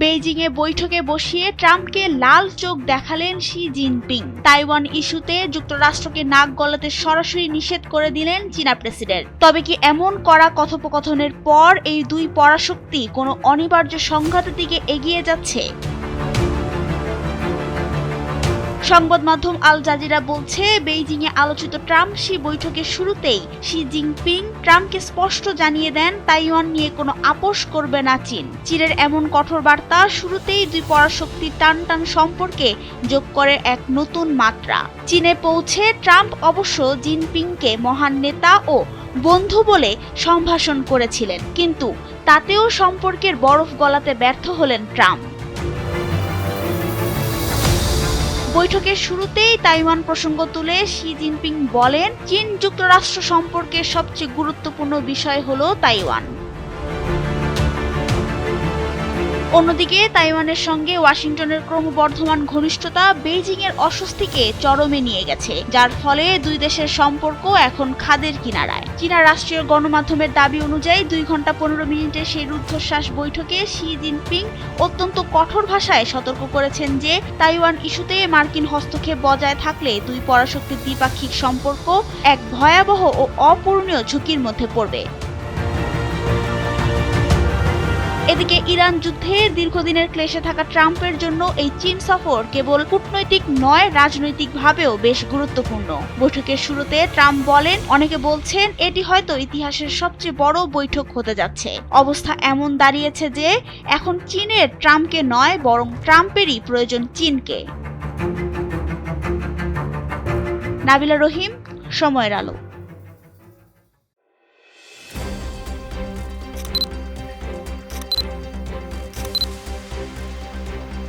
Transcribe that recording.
বেইজিংয়ে বৈঠকে বসিয়ে ট্রাম্পকে লাল চোখ দেখালেন শি জিনপিং। তাইওয়ান ইস্যুতে যুক্তরাষ্ট্রকে নাক গলাতে সরাসরি নিষেধ করে দিলেন চীনা প্রেসিডেন্ট। তবে কি এমন কড়া কথোপকথনের পর এই দুই পরাশক্তি কোনো অনিবার্য সংঘাতের দিকে এগিয়ে যাচ্ছে? সংবাদ মাধ্যম আল জাজিরা বলছে, বেইজিংয়ে আলোচিত ট্রাম্প শি বৈঠকের শুরুতেই শি জিনপিং ট্রাম্পকে স্পষ্ট জানিয়ে দেন তাইওয়ান নিয়ে কোনো আপোষ করবে না চীন। চীনের এমন কঠোর বার্তা শুরুতেই দুই পরাশক্তির টানটান সম্পর্কে যোগ করে এক নতুন মাত্রা। চীনে পৌঁছে ট্রাম্প অবশ্য জিনপিংকে মহান নেতা ও বন্ধু বলে সম্ভাষণ করেছিলেন, কিন্তু তাতেও সম্পর্কের বরফ গলাতে ব্যর্থ হলেন ট্রাম্প। বৈঠকের শুরুতেই তাইওয়ান প্রসঙ্গ তুলে শি জিনপিং বলেন, চীন যুক্তরাষ্ট্র সম্পর্কের সবচেয়ে গুরুত্বপূর্ণ বিষয় হলো তাইওয়ান। অন্যদিকে তাইওয়ানের সঙ্গে ওয়াশিংটনের ক্রমবর্ধমান ঘনিষ্ঠতা বেইজিংয়ের অস্বস্তিকে চরমে নিয়ে গেছে, যার ফলে দুই দেশের সম্পর্ক এখন খাদের কিনারায়। চীনা রাষ্ট্রীয় গণমাধ্যমের দাবি অনুযায়ী 2 ঘন্টা 15 মিনিটের সেই রুদ্ধশ্বাস বৈঠকে শি জিনপিং অত্যন্ত কঠোর ভাষায় সতর্ক করেছেন যে তাইওয়ান ইস্যুতে মার্কিন হস্তক্ষেপ বজায় থাকলে দুই পরাশক্তির দ্বিপাক্ষিক সম্পর্ক এক ভয়াবহ ও অপূরণীয় ঝুঁকির মধ্যে পড়বে। এদিকে ইরান যুদ্ধে দীর্ঘদিনের ক্লেশে থাকা ট্রাম্পের জন্য এই চীন সফর কেবল কূটনৈতিক নয়, রাজনৈতিকভাবেও বেশ গুরুত্বপূর্ণ। বৈঠকের শুরুতে ট্রাম্প বলেন, অনেকে বলছেন এটি হয়তো ইতিহাসের সবচেয়ে বড় বৈঠক হতে যাচ্ছে। অবস্থা এমন দাঁড়িয়েছে যে এখন চীনের ট্রাম্পকে নয়, বরং ট্রাম্পেরই প্রয়োজন চীনকে। নাবিলা রহিম, সময়ের আলো।